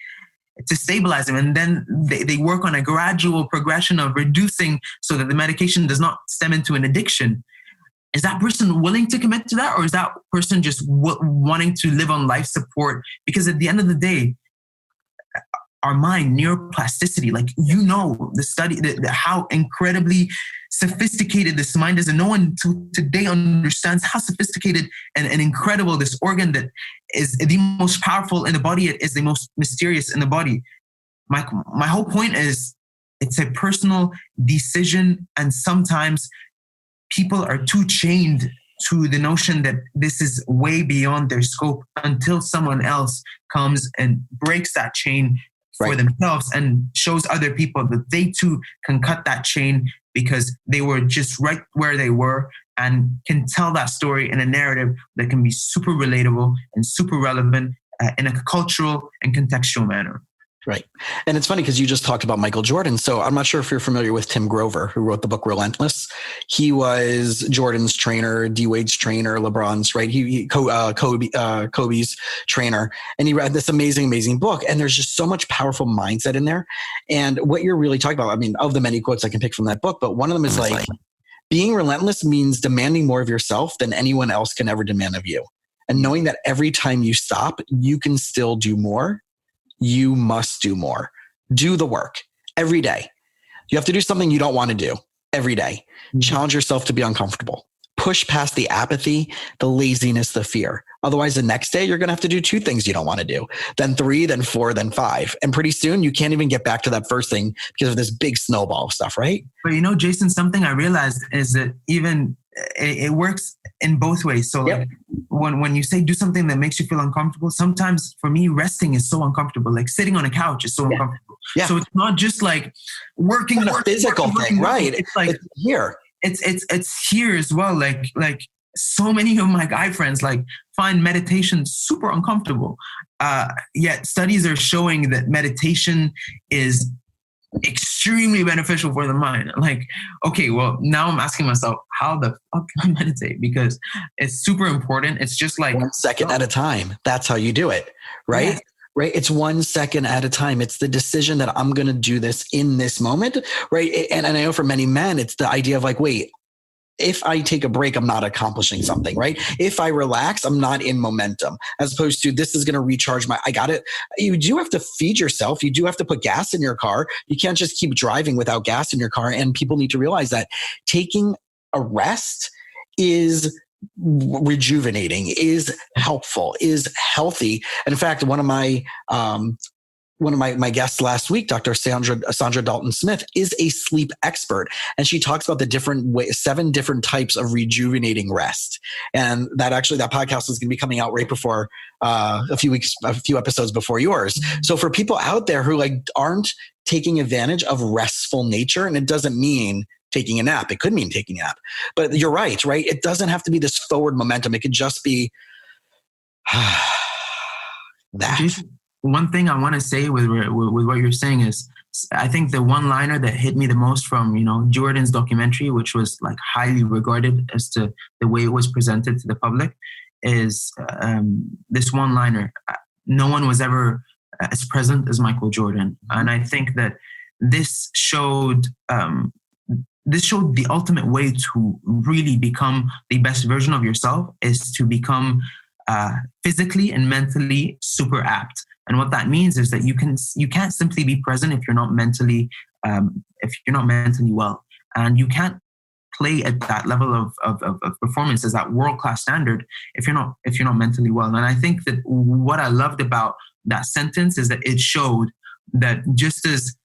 to stabilize him. And then they work on a gradual progression of reducing so that the medication does not stem into an addiction. Is that person willing to commit to that? Or is that person just wanting to live on life support? Because at the end of the day, our mind, neuroplasticity, like, the study, how incredibly sophisticated this mind is. And no one today understands how sophisticated and incredible this organ that is the most powerful in the body, it is the most mysterious in the body. My whole point is, it's a personal decision. And sometimes people are too chained to the notion that this is way beyond their scope until someone else comes and breaks that chain for themselves and shows other people that they too can cut that chain, because they were just right where they were and can tell that story in a narrative that can be super relatable and super relevant in a cultural and contextual manner. Right. And it's funny because you just talked about Michael Jordan. So I'm not sure if you're familiar with Tim Grover, who wrote the book Relentless. He was Jordan's trainer, D-Wade's trainer, LeBron's, right? Kobe's trainer. And he read this amazing, amazing book. And there's just so much powerful mindset in there. And what you're really talking about, I mean, of the many quotes I can pick from that book, but one of them is like, being relentless means demanding more of yourself than anyone else can ever demand of you. And knowing that every time you stop, you can still do more. You must do more. Do the work every day. You have to do something you don't want to do every day. Challenge yourself to be uncomfortable. Push past the apathy, the laziness, the fear. Otherwise, the next day, you're going to have to do 2 things you don't want to do, then 3, then 4, then 5. And pretty soon, you can't even get back to that first thing because of this big snowball of stuff, right? But Jason, something I realized is that even it works in both ways. So like when you say do something that makes you feel uncomfortable, sometimes for me, resting is so uncomfortable. Like sitting on a couch is so uncomfortable. Yeah. So it's not just like working a physical thing, right? It's like it's here. It's here as well. Like so many of my guy friends find meditation super uncomfortable. Yet studies are showing that meditation is extremely beneficial for the mind. Like, okay, well, now I'm asking myself, how the fuck can I meditate? Because it's super important. It's just like 1 second at a time. That's how you do it, right? Yeah. Right. It's 1 second at a time. It's the decision that I'm going to do this in this moment. Right. And I know for many men, it's the idea of like, wait, if I take a break, I'm not accomplishing something, right? If I relax, I'm not in momentum, as opposed to this is going to recharge I got it. You do have to feed yourself. You do have to put gas in your car. You can't just keep driving without gas in your car. And people need to realize that taking a rest is rejuvenating, is helpful, is healthy. And in fact, one of my guests last week, Dr. Sandra Dalton-Smith, is a sleep expert. And she talks about the 7 different types of rejuvenating rest. And that podcast is going to be coming out right before a few episodes before yours. So for people out there who aren't taking advantage of restful nature, and it doesn't mean taking a nap. It could mean taking a nap. But you're right? It doesn't have to be this forward momentum. It could just be that. One thing I want to say with what you're saying is, I think the one-liner that hit me the most from, Jordan's documentary, which was highly regarded as to the way it was presented to the public, is this one-liner: no one was ever as present as Michael Jordan. And I think that this showed the ultimate way to really become the best version of yourself is to become physically and mentally super apt. And what that means is that you can't simply be present if you're not mentally well, and you can't play at that level of performance as that world-class standard if you're not mentally well. And I think that what I loved about that sentence is that it showed that just as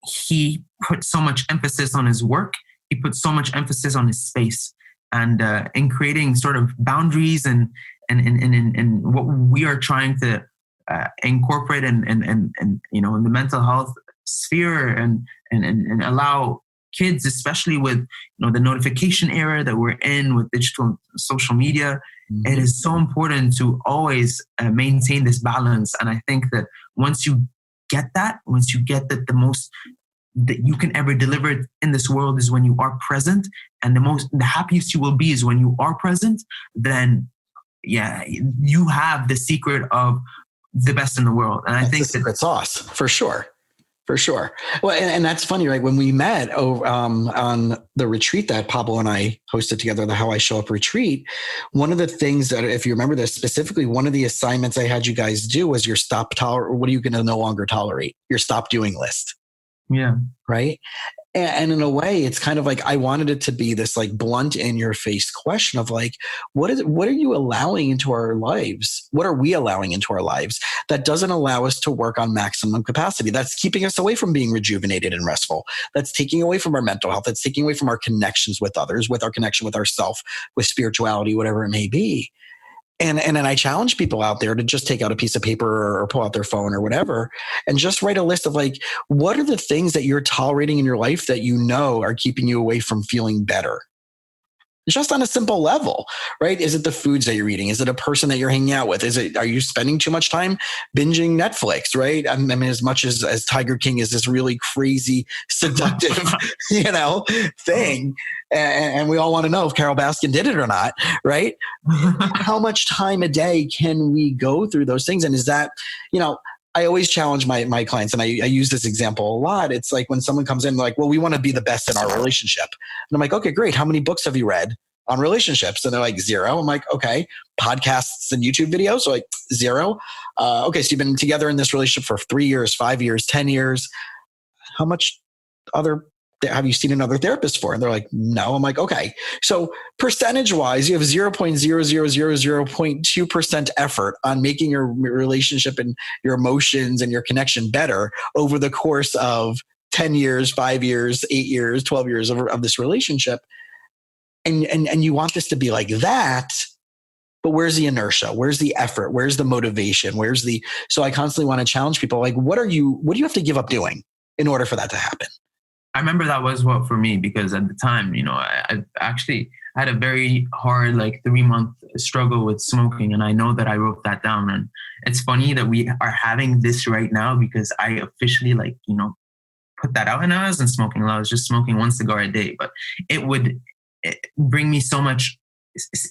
he put so much emphasis on his work, he put so much emphasis on his space. and in creating sort of boundaries and what we are trying to incorporate and in the mental health sphere and allow kids, especially with the notification era that we're in with digital social media. It is so important to always maintain this balance. And I think that once you get that the most that you can ever deliver in this world is when you are present, and the happiest you will be is when you are present, then you have the secret of the best in the world. And I think the secret sauce for sure. For sure. Well, and that's funny, right? When we met on the retreat that Pablo and I hosted together, the How I Show Up retreat, one of the things that, if you remember this specifically, one of the assignments I had you guys do was your what are you going to no longer tolerate? Your stop doing list. Yeah. Right. And in a way, it's kind of like, I wanted it to be this like blunt in your face question of like, what are you allowing into our lives? What are we allowing into our lives that doesn't allow us to work on maximum capacity? That's keeping us away from being rejuvenated and restful. That's taking away from our mental health. That's taking away from our connections with others, with our connection with ourself, with spirituality, whatever it may be. And then I challenge people out there to just take out a piece of paper or pull out their phone or whatever and just write a list of like, what are the things that you're tolerating in your life that you know are keeping you away from feeling better? Just on a simple level, right? Is it the foods that you're eating? Is it a person that you're hanging out with? Are you spending too much time binging Netflix, right? I mean, as much as Tiger King is this really crazy, seductive, thing. And we all want to know if Carol Baskin did it or not, right? How much time a day can we go through those things? And is that, I always challenge my clients, and I use this example a lot. It's like when someone comes in like, well, we want to be the best in our relationship. And I'm like, okay, great. How many books have you read on relationships? And they're like, 0. I'm like, okay. Podcasts and YouTube videos? So like 0. Okay. So you've been together in this relationship for 3 years, 5 years, 10 years. How much have you seen another therapist for? And they're like, no. I'm like, okay. So percentage wise, you have 0.00002% effort on making your relationship and your emotions and your connection better over the course of 10 years, 5 years, 8 years, 12 years of this relationship. And you want this to be like that, but where's the inertia? Where's the effort? Where's the motivation? So I constantly want to challenge people. Like, what do you have to give up doing in order for that to happen? I remember that was what for me, because at the time, I actually had a very hard 3-month struggle with smoking. And I know that I wrote that down. And it's funny that we are having this right now, because I officially put that out. And I wasn't smoking a lot. I was just smoking 1 cigar a day, but it would bring me so much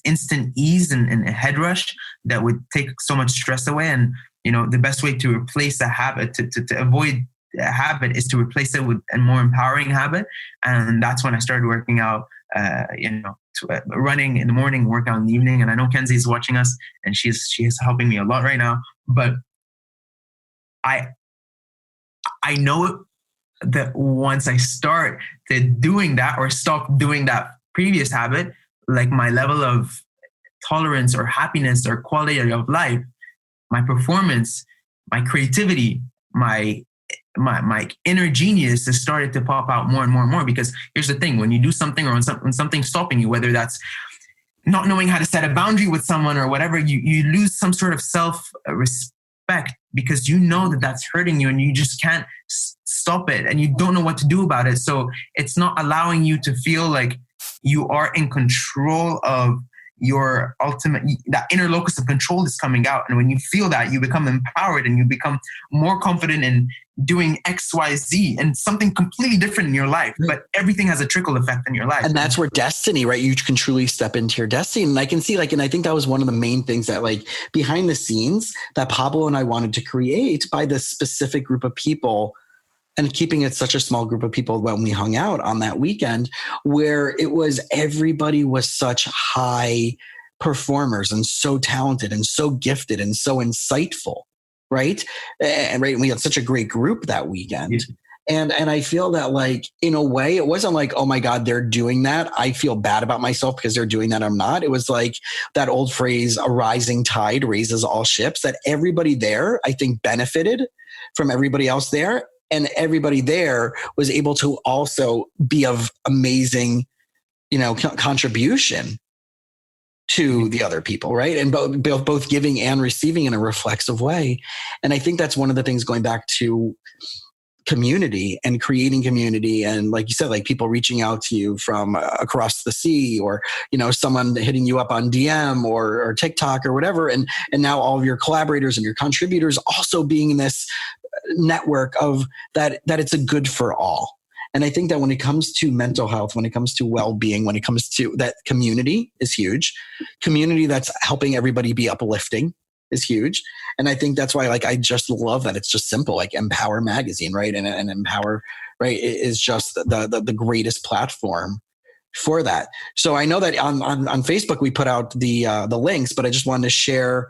instant ease and a head rush that would take so much stress away. And, the best way to replace a habit, to avoid a habit, is to replace it with a more empowering habit. And that's when I started working out, running in the morning, workout in the evening. And I know Kenzie is watching us, and she is helping me a lot right now. But I know that once I start doing that or stop doing that previous habit, like my level of tolerance or happiness or quality of life, my performance, my creativity, my inner genius has started to pop out more and more and more. Because here's the thing, when you do something or when something's stopping you, whether that's not knowing how to set a boundary with someone or whatever, you lose some sort of self-respect, because you know that that's hurting you and you just can't stop it and you don't know what to do about it. So it's not allowing you to feel like you are in control of your ultimate, that inner locus of control is coming out. And when you feel that, you become empowered and you become more confident in doing X, Y, Z and something completely different in your life. But everything has a trickle effect in your life. And that's where destiny, right? You can truly step into your destiny. And I can see and I think that was one of the main things that behind the scenes that Pablo and I wanted to create by this specific group of people, and keeping it such a small group of people when we hung out on that weekend, where everybody was such high performers and so talented and so gifted and so insightful, right? And we had such a great group that weekend. Yeah. And I feel that in a way, it wasn't oh my God, they're doing that, I feel bad about myself because they're doing that, I'm not. It was that old phrase, a rising tide raises all ships, that everybody there, I think, benefited from everybody else there. And everybody there was able to also be of amazing contribution to the other people, right? And both giving and receiving in a reflexive way. And I think that's one of the things, going back to community and creating community. And like you said, like people reaching out to you from across the sea, or, someone hitting you up on DM or TikTok or whatever. And now all of your collaborators and your contributors also being in this network of that it's a good for all. And I think that when it comes to mental health, when it comes to well-being, when it comes to that, community is huge. Community that's helping everybody be uplifting is huge. And I think that's why, I just love that it's just simple, like Empower Magazine, right? And Empower, right, is just the greatest platform for that. So I know that on Facebook, we put out the links, but I just wanted to share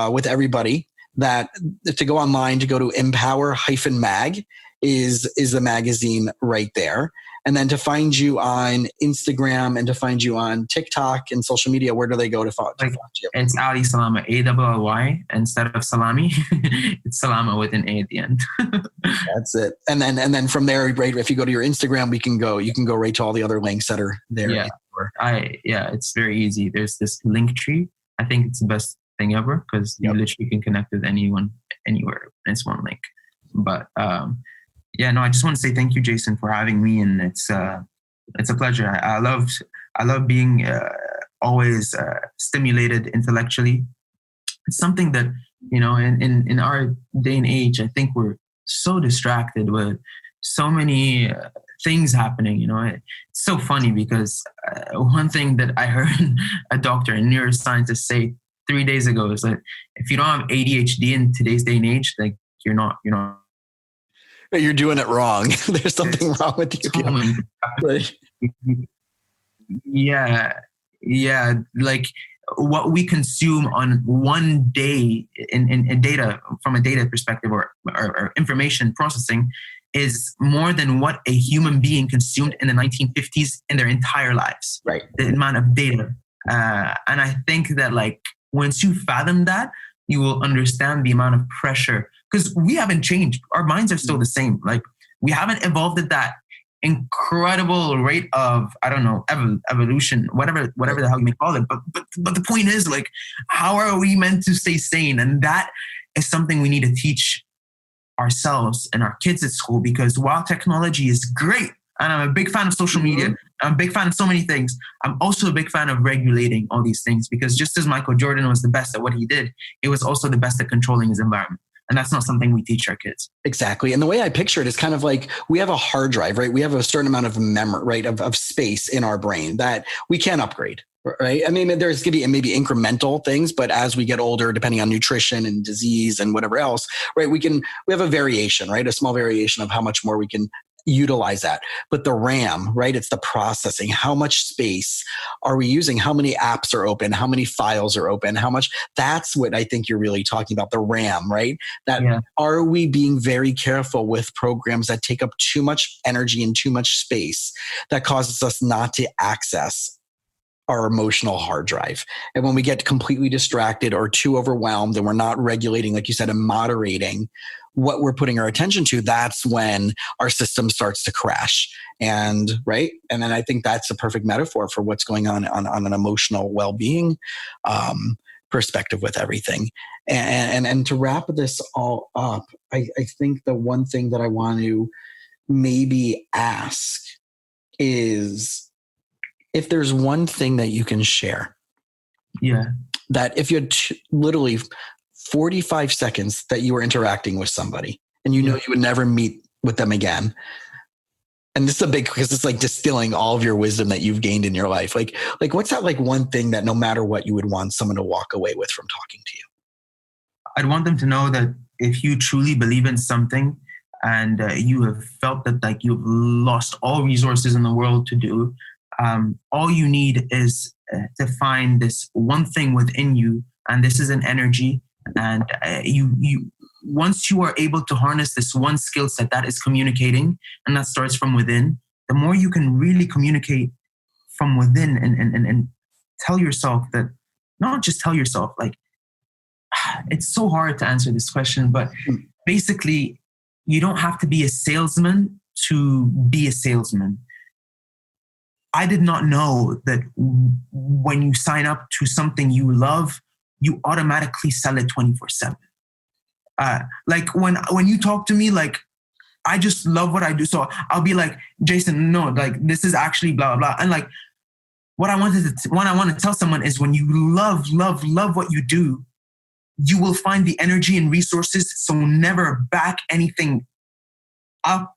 with everybody that to go online, to go to Empower-Mag is the magazine right there. And then to find you on Instagram and to find you on TikTok and social media, where do they go to find you? It's Ally Salama, Ally, instead of Salami. It's Salama with an A at the end. That's it. And then from there, right, if you go to your Instagram, you can go right to all the other links that are there. Yeah, it's very easy. There's this link tree. I think it's the best thing ever, because you literally can connect with anyone, anywhere. It's one link. But I just want to say thank you, Jason, for having me, and it's a pleasure. I love being always stimulated intellectually. It's something that, in our day and age, I think we're so distracted with so many things happening. It's so funny because one thing that I heard a doctor, a neuroscientist, say 3 days ago is that if you don't have ADHD in today's day and age, like you're not. You're doing it wrong. There's something wrong with you. Yeah. Like what we consume on one day in data, from a data perspective or information processing, is more than what a human being consumed in the 1950s in their entire lives. Right. The amount of data. And I think that once you fathom that, you will understand the amount of pressure, because we haven't changed. Our minds are still the same. We haven't evolved at that incredible rate of, I don't know, evolution, whatever the hell you may call it. But the point is, how are we meant to stay sane? And that is something we need to teach ourselves and our kids at school, because while technology is great, and I'm a big fan of social media, I'm a big fan of so many things, I'm also a big fan of regulating all these things, because just as Michael Jordan was the best at what he did, he was also the best at controlling his environment. And that's not something we teach our kids. Exactly. And the way I picture it is kind of like we have a hard drive, right? We have a certain amount of memory, right, of space in our brain that we can upgrade, right? I mean, there's going to be maybe incremental things, but as we get older, depending on nutrition and disease and whatever else, right, we have a variation, right? A small variation of how much more we can utilize that. But the RAM, right? It's the processing. How much space are we using? How many apps are open? How many files are open? How much? That's what I think you're really talking about, the RAM, right? Are we being very careful with programs that take up too much energy and too much space that causes us not to access our emotional hard drive? And when we get completely distracted or too overwhelmed and we're not regulating, like you said, and moderating what we're putting our attention to, that's when our system starts to crash. And right. And then I think that's a perfect metaphor for what's going on an emotional well-being perspective with everything. And to wrap this all up, I think the one thing that I want to maybe ask is if there's one thing that you can share. Yeah. That if you had literally 45 seconds that you were interacting with somebody and you know you would never meet with them again. And this is because it's like distilling all of your wisdom that you've gained in your life. Like what's that one thing that no matter what you would want someone to walk away with from talking to you? I'd want them to know that if you truly believe in something and you have felt that you've lost all resources in the world to do, all you need is to find this one thing within you. And this is an energy. And you once you are able to harness this one skill set that is communicating, and that starts from within, the more you can really communicate from within and tell yourself that, not just tell yourself, it's so hard to answer this question, but basically you don't have to be a salesman to be a salesman. I did not know that when you sign up to something you love, you automatically sell it 24/7. Like when you talk to me, like, I just love what I do. So I'll be like, Jason, no, like, this is actually blah, blah, blah. And like, what I want to tell someone is, when you love what you do, you will find the energy and resources. So never back anything up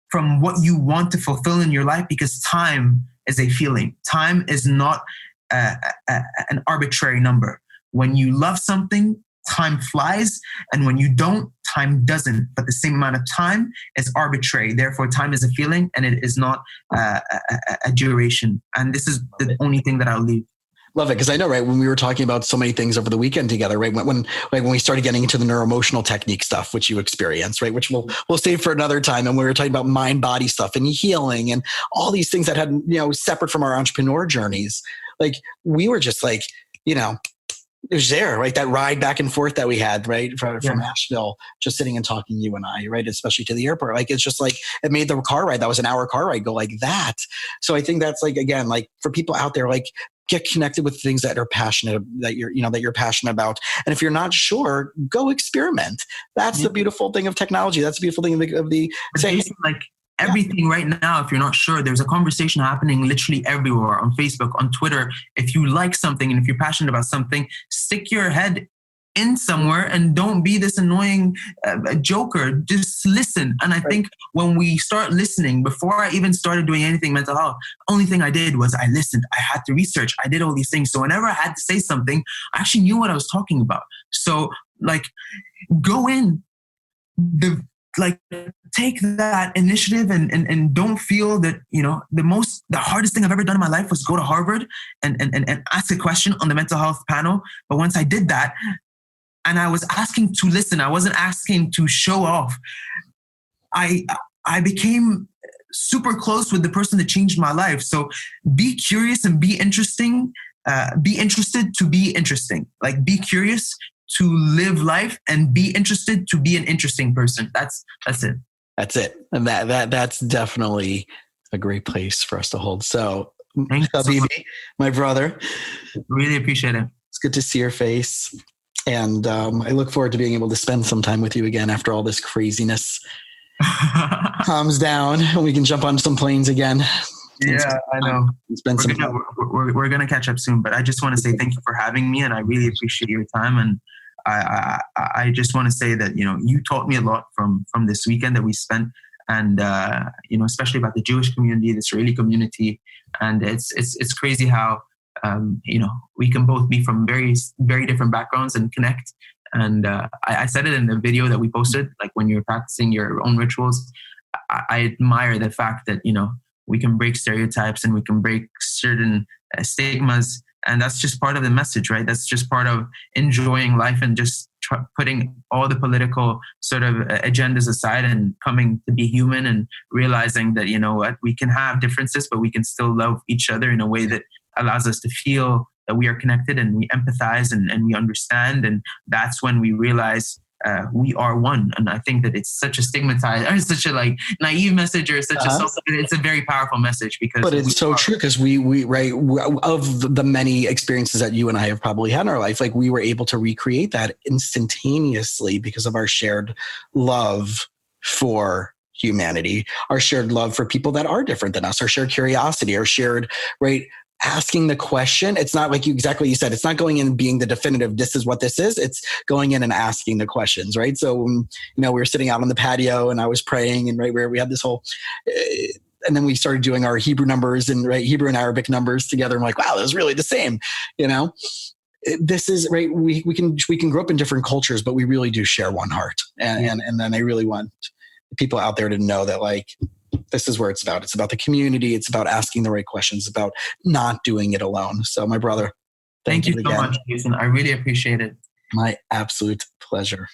from what you want to fulfill in your life, because time is a feeling. Time is not an arbitrary number. When you love something, time flies, and when you don't, time doesn't. But the same amount of time is arbitrary. Therefore, time is a feeling, and it is not a duration. And this is the only thing that I'll leave. Love it. Because I know, right, when we were talking about so many things over the weekend together, right, when we started getting into the neuroemotional technique stuff, which you experienced, right, which we'll save for another time. And we were talking about mind body stuff and healing and all these things that had, separate from our entrepreneur journeys. Like, we were just like, it was there, right? That ride back and forth that we had, right? From Asheville, just sitting and talking, you and I, right? Especially to the airport. Like, it's just like, it made the car ride, that was an hour car ride, go like that. So I think that's like, again, like, for people out there, like, get connected with things that are passionate, that you're passionate about. And if you're not sure, go experiment. That's the beautiful thing of technology. That's the beautiful thing of the saying, like, everything right now, if you're not sure, there's a conversation happening literally everywhere, on Facebook, on Twitter. If you like something and if you're passionate about something, stick your head in somewhere and don't be this annoying joker. Just listen. And I think when we start listening, before I even started doing anything mental health, only thing I did was I listened. I had to research. I did all these things. So whenever I had to say something, I actually knew what I was talking about. So like, go in, take that initiative and don't feel that, the hardest thing I've ever done in my life was go to Harvard and ask a question on the mental health panel. But once I did that, and I was asking to listen, I wasn't asking to show off, I became super close with the person that changed my life. So be curious and be interesting. Be interested to be interesting. Like, be curious to live life and be interested to be an interesting person. That's it. That's it. And that's definitely a great place for us to hold. So, thanks, Habibi, my brother. Really appreciate it. It's good to see your face. And I look forward to being able to spend some time with you again after all this craziness calms down and we can jump on some planes again. Yeah, I know. We're going to catch up soon, but I just want to say thank you for having me, and I really appreciate your time. And I just want to say that, you taught me a lot from this weekend that we spent, and, especially about the Jewish community, the Israeli community. And it's crazy how, we can both be from very, very different backgrounds and connect. And I said it in the video that we posted, like, when you're practicing your own rituals, I admire the fact that, we can break stereotypes and we can break certain stigmas. And that's just part of the message, right? That's just part of enjoying life and just putting all the political sort of agendas aside and coming to be human and realizing that, what, we can have differences, but we can still love each other in a way that allows us to feel that we are connected and we empathize and we understand. And that's when we realize we are one. And I think that it's such a stigmatized, or such a naive message, or such it's a very powerful message, because. But it's so true, because we right, of the many experiences that you and I have probably had in our life, like, we were able to recreate that instantaneously because of our shared love for humanity, our shared love for people that are different than us, our shared curiosity, our shared, right, asking the question. It's not like you said, it's not going in and being the definitive, this is what this is. It's going in and asking the questions, right? So, we were sitting out on the patio and I was praying, and right where we had this whole, and then we started doing our Hebrew numbers and Hebrew and Arabic numbers together. I'm like, wow, that was really the same, This is right. We can grow up in different cultures, but we really do share one heart. And then I really want people out there to know that, like, this is where it's about. It's about the community. It's about asking the right questions, about not doing it alone. So, my brother, thank you so much, Jason. I really appreciate it. My absolute pleasure.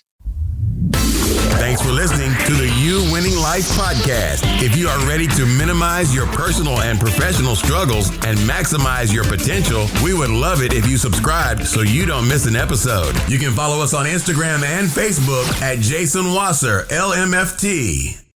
Thanks for listening to the You Winning Life podcast. If you are ready to minimize your personal and professional struggles and maximize your potential, we would love it if you subscribe so you don't miss an episode. You can follow us on Instagram and Facebook at Jason Wasser, LMFT.